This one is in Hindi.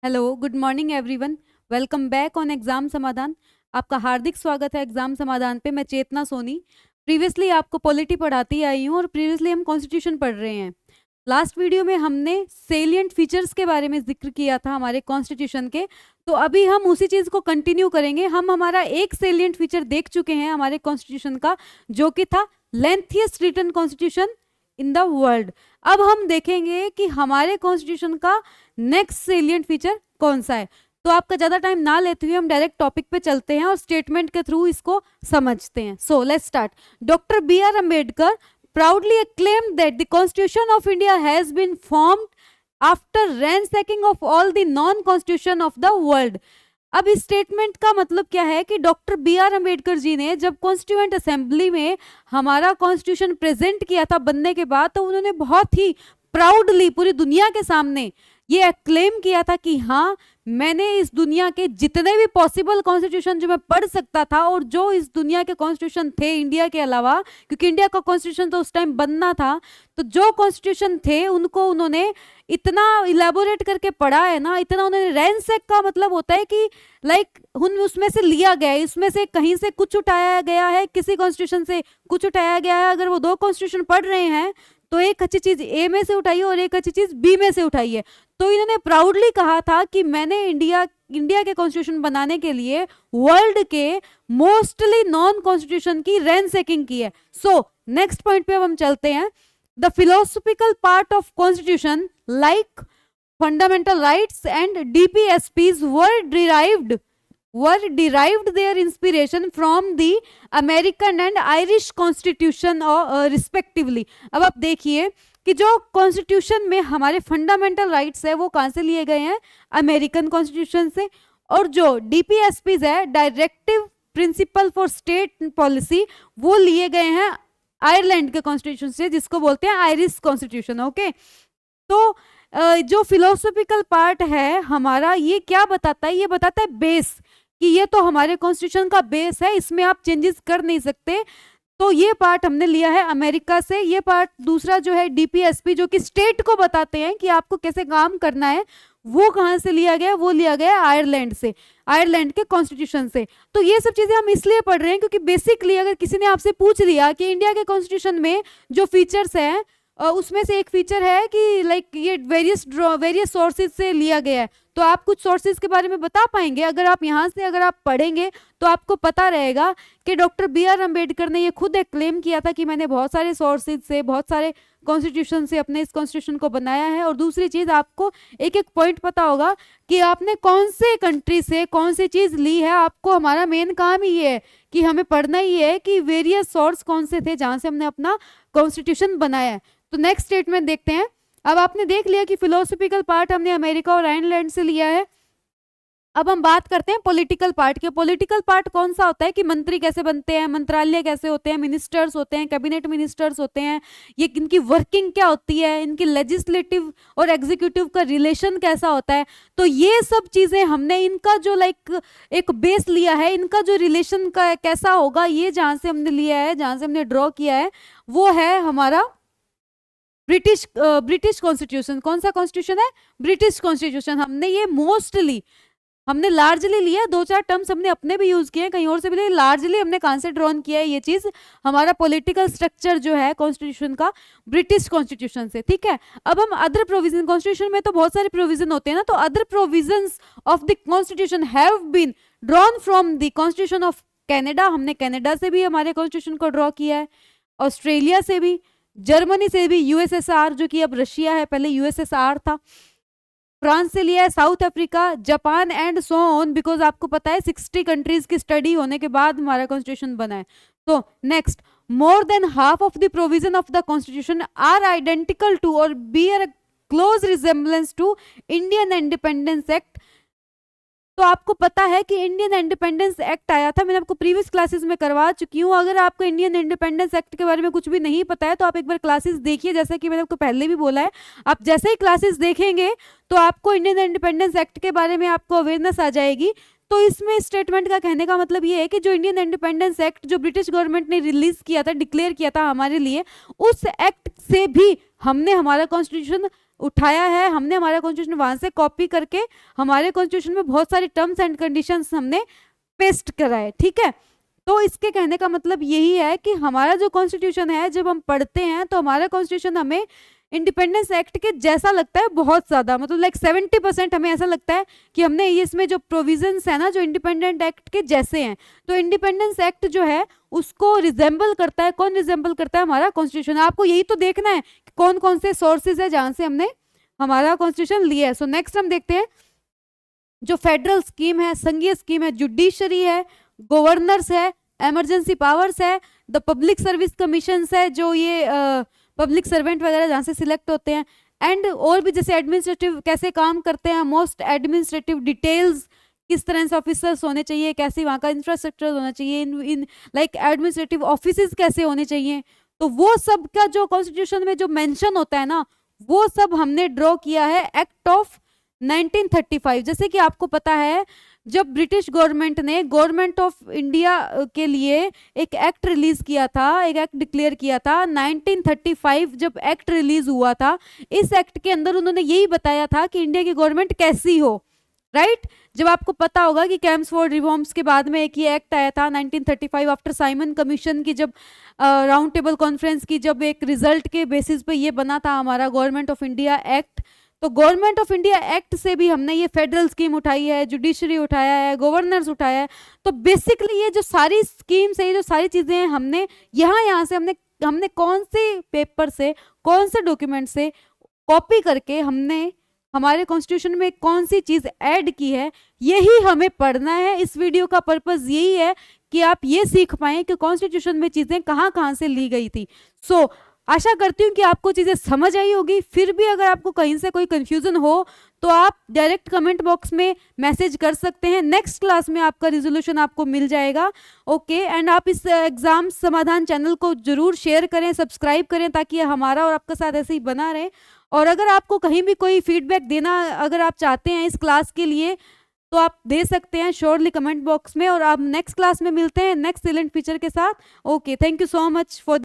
Hello, good morning everyone. Welcome back on exam समाधान। आपका हार्दिक स्वागत है एग्जाम समाधान पे। मैं चेतना सोनी प्रीवियसली आपको पॉलिटी पढ़ाती आई हूँ और प्रीवियसली हम कॉन्स्टिट्यूशन पढ़ रहे हैं। लास्ट वीडियो में हमने सेलिएंट फीचर्स के बारे में जिक्र किया था हमारे कॉन्स्टिट्यूशन के, तो अभी हम उसी चीज को कंटिन्यू करेंगे। हम हमारा एक सेलिएंट फीचर देख चुके हैं हमारे कॉन्स्टिट्यूशन का, जो कि था lengthiest written constitution in the world. अब हम देखेंगे कि हमारे कॉन्स्टिट्यूशन का नेक्स्ट सेलिएंट फीचर कौन सा है। तो आपका ज्यादा टाइम ना लेते हुए हम डायरेक्ट टॉपिक पे चलते हैं और स्टेटमेंट के थ्रू इसको समझते हैं। So let's start. Doctor B R Ambedkar proudly acclaimed that the Constitution of India has been formed after ransacking of all the non-constitution of the world। अब इस स्टेटमेंट का मतलब क्या है कि doctor B R Ambedkar ji ने जब कॉन्स्टिट्यूएंट असेंबली में हमारा कॉन्स्टिट्यूशन प्रेजेंट किया था बनने के बाद, तो उन्होंने बहुत ही प्राउडली पूरी दुनिया के सामने ये क्लेम किया था कि हाँ, मैंने इस दुनिया के जितने भी पॉसिबल कॉन्स्टिट्यूशन जो मैं पढ़ सकता था और जो इस दुनिया के कॉन्स्टिट्यूशन थे इंडिया के अलावा, क्योंकि इंडिया का कॉन्स्टिट्यूशन तो उस टाइम बनना था, तो जो कॉन्स्टिट्यूशन थे उनको उन्होंने इतना इलेबोरेट करके पढ़ा है ना, इतना उन्होंने रैंसैक का मतलब होता है कि लाइक उसमें से लिया गया है, इसमें से कहीं से कुछ उठाया गया है, किसी कॉन्स्टिट्यूशन से कुछ उठाया गया है। अगर वो दो कॉन्स्टिट्यूशन पढ़ रहे हैं तो एक अच्छी चीज ए में से उठाई है और एक अच्छी चीज बी में से उठाई है। तो इन्होंने प्राउडली कहा था कि मैंने इंडिया के कॉन्स्टिट्यूशन बनाने के लिए वर्ल्ड के मोस्टली नॉन कॉन्स्टिट्यूशन की रैंसैकिंग की है। सो नेक्स्ट पॉइंट पे अब हम चलते हैं। The philosophical part of constitution like fundamental rights and DPSPs were derived their inspiration from the American and Irish Constitution respectively। अब आप देखिए कि जो कॉन्स्टिट्यूशन में हमारे फंडामेंटल राइट्स है वो कहाँ से लिए गए हैं, अमेरिकन कॉन्स्टिट्यूशन से, और जो डीपीएसपीज है, directive principle for state policy, वो लिए गए हैं आयरलैंड के कॉन्स्टिट्यूशन से, जिसको बोलते हैं आयरिश कॉन्स्टिट्यूशन। ओके, तो जो फिलोसॉफिकल पार्ट है हमारा, ये क्या बताता है, ये बताता है बेस, कि ये तो हमारे कॉन्स्टिट्यूशन का बेस है, इसमें आप चेंजेस कर नहीं सकते। तो ये पार्ट हमने लिया है अमेरिका से। ये पार्ट दूसरा जो है डीपीएसपी, जो कि स्टेट को बताते हैं कि आपको कैसे काम करना है, वो कहाँ से लिया गया, वो लिया गया आयरलैंड से, आयरलैंड के कॉन्स्टिट्यूशन से। तो ये सब चीजें हम इसलिए पढ़ रहे हैं क्योंकि बेसिकली अगर किसी ने आपसे पूछ लिया कि इंडिया के कॉन्स्टिट्यूशन में जो फीचर्स हैं उसमें से एक फीचर है कि लाइक ये वेरियस सोर्सेज से लिया गया है, तो आप कुछ सोर्सेज के बारे में बता पाएंगे। अगर आप यहाँ से अगर आप पढ़ेंगे तो आपको पता रहेगा कि डॉक्टर बी आर अम्बेडकर ने ये खुद एक क्लेम किया था कि मैंने बहुत सारे सोर्सेज से, बहुत सारे कॉन्स्टिट्यूशन से अपने इस कॉन्स्टिट्यूशन को बनाया है। और दूसरी चीज, आपको एक एक पॉइंट पता होगा कि आपने कौन से कंट्री से कौन सी चीज ली है। आपको हमारा मेन काम ही ये है कि हमें पढ़ना ही है कि वेरियस सोर्स कौन से थे जहां से हमने अपना कॉन्स्टिट्यूशन बनाया है। तो नेक्स्ट स्टेटमेंट देखते हैं। अब आपने देख लिया कि फिलोसॉफिकल पार्ट हमने अमेरिका और आयरलैंड से लिया है। अब हम बात करते हैं पॉलिटिकल पार्ट के। पॉलिटिकल पार्ट कौन सा होता है कि मंत्री कैसे बनते हैं, मंत्रालय कैसे होते हैं, मिनिस्टर्स होते हैं, कैबिनेट मिनिस्टर्स होते हैं, ये इनकी वर्किंग क्या होती है, इनकी लेजिस्लेटिव और एग्जीक्यूटिव का रिलेशन कैसा होता है। तो ये सब चीजें हमने इनका जो लाइक एक बेस लिया है, इनका जो रिलेशन का कैसा होगा, ये जहां से हमने लिया है, जहां से हमने ड्रॉ किया है, वो है हमारा ब्रिटिश कॉन्स्टिट्यूशन। कौन सा कॉन्स्टिट्यूशन है, ब्रिटिश कॉन्स्टिट्यूशन। हमने ये मोस्टली, हमने लार्जली लिया, दो चार टर्म्स हमने अपने भी यूज किए हैं, कहीं और से भी लिया, लार्जली हमने कहां से ड्रॉन किया है ये चीज, हमारा पॉलिटिकल स्ट्रक्चर जो है कॉन्स्टिट्यूशन का, ब्रिटिश कॉन्स्टिट्यूशन से। ठीक है, अब हम अदर प्रोविजन, कॉन्स्टिट्यूशन में तो बहुत सारे प्रोविजन होते हैं ना, तो other provisions of the constitution have been drawn from the constitution of Canada. हमने कनाडा से भी हमारे कॉन्स्टिट्यूशन को ड्रॉ किया है, ऑस्ट्रेलिया से भी, जर्मनी से भी, यूएसएसआर जो कि अब रशिया है, पहले यूएसएसआर था, फ्रांस से लिया है, south Africa, Japan and so on, because आपको पता है 60 कंट्रीज की स्टडी होने के बाद हमारा कॉन्स्टिट्यूशन बना है। तो next, more than half of the provision of the constitution are identical to और bear close resemblance to Indian Independence Act. तो आपको पता है कि इंडियन इंडिपेंडेंस एक्ट आया था, मैंने आपको प्रीवियस क्लासेस में करवा चुकी हूँ। अगर आपको इंडियन इंडिपेंडेंस एक्ट के बारे में कुछ भी नहीं पता है तो आप एक बार क्लासेस देखिए, जैसा कि मैंने आपको पहले भी बोला है। आप जैसे ही क्लासेस देखेंगे तो आपको इंडियन इंडिपेंडेंस एक्ट के बारे में आपको अवेयरनेस आ जाएगी। तो इसमें स्टेटमेंट का कहने का मतलब ये है कि जो इंडियन इंडिपेंडेंस एक्ट जो ब्रिटिश गवर्नमेंट ने रिलीज किया था, डिक्लेयर किया था हमारे लिए, उस एक्ट से भी हमने हमारा कॉन्स्टिट्यूशन उठाया है, हमने हमारा कॉन्स्टिट्यूशन वहां से कॉपी करके हमारे कॉन्स्टिट्यूशन में बहुत सारी टर्म्स एंड कंडीशंस हमने पेस्ट करा है, ठीक है। तो इसके कहने का मतलब यही है कि हमारा जो कॉन्स्टिट्यूशन है, जब हम पढ़ते हैं तो हमारा कॉन्स्टिट्यूशन हमें इंडिपेंडेंस एक्ट के जैसा लगता है, बहुत ज्यादा, मतलब लाइक 70% हमें ऐसा लगता है कि हमने ये इसमें जो प्रोविजंस है ना जो इंडिपेंडेंट एक्ट के जैसे हैं। तो इंडिपेंडेंस एक्ट जो है उसको रिजेंबल करता है। कौन रिजेंबल करता है? हमारा कॉन्स्टिट्यूशन। आपको यही तो देखना है कि कौन कौन से सोर्सेज है जहां से हमने हमारा कॉन्स्टिट्यूशन लिया है। सो नेक्स्ट हम देखते हैं जो फेडरल स्कीम है, संघीय स्कीम है, जुडिशरी है, गवर्नर्स है, इमरजेंसी पावर्स है, द पब्लिक सर्विस कमीशन है, जो ये पब्लिक सर्वेंट वगैरह जहाँ से सिलेक्ट होते हैं, एंड और भी जैसे एडमिनिस्ट्रेटिव कैसे काम करते हैं, मोस्ट एडमिनिस्ट्रेटिव डिटेल्स, किस तरह से ऑफिसर्स होने चाहिए, कैसे वहाँ का इंफ्रास्ट्रक्चर होना चाहिए, इन लाइक एडमिनिस्ट्रेटिव ऑफिसेज कैसे होने चाहिए, तो वो सब का जो कॉन्स्टिट्यूशन में जो मेंशन होता है ना, वो सब हमने ड्रॉ किया है एक्ट ऑफ 1935। जैसे कि आपको पता है जब ब्रिटिश गवर्नमेंट ने गवर्नमेंट ऑफ इंडिया के लिए एक एक्ट रिलीज किया था, एक एक्ट डिक्लेयर किया था 1935, जब एक्ट रिलीज हुआ था, इस एक्ट के अंदर उन्होंने यही बताया था कि इंडिया की गवर्नमेंट कैसी हो, राइट। जब आपको पता होगा कि कैम्सफोर्ड रिफॉर्म्स के बाद में एक ये एक्ट आया था 1935 आफ्टर साइमन कमीशन की, जब राउंड टेबल कॉन्फ्रेंस की जब एक रिजल्ट के बेसिस पे ये बना था हमारा गवर्नमेंट ऑफ इंडिया एक्ट। तो गवर्नमेंट ऑफ इंडिया एक्ट से भी हमने ये फेडरल स्कीम उठाई है, जुडिशरी उठाया है, गवर्नर्स उठाया है। तो बेसिकली ये जो सारी स्कीम्स है, ये जो सारी चीजें हैं, हमने यहाँ से हमने कौन से पेपर से, कौन से डॉक्यूमेंट से कॉपी करके हमने हमारे कॉन्स्टिट्यूशन में कौन सी चीज ऐड की है, यही हमें पढ़ना है। इस वीडियो का पर्पस यही है कि आप ये सीख पाएं कि कॉन्स्टिट्यूशन में चीजें कहाँ कहाँ से ली गई थी। सो आशा करती हूँ कि आपको चीजें समझ आई होगी। फिर भी अगर आपको कहीं से कोई कंफ्यूजन हो तो आप डायरेक्ट कमेंट बॉक्स में मैसेज कर सकते हैं। नेक्स्ट क्लास में आपका रिजोल्यूशन आपको मिल जाएगा, ओके। एंड आप इस एग्जाम समाधान चैनल को जरूर शेयर करें, सब्सक्राइब करें, ताकि हमारा और आपका साथ ऐसे ही बना रहे। और अगर आपको कहीं भी कोई फीडबैक देना अगर आप चाहते हैं इस क्लास के लिए, तो आप दे सकते हैं श्योरली कमेंट बॉक्स में। और आप नेक्स्ट क्लास में मिलते हैं नेक्स्ट सिलेंट फीचर के साथ। Okay, thank you so much for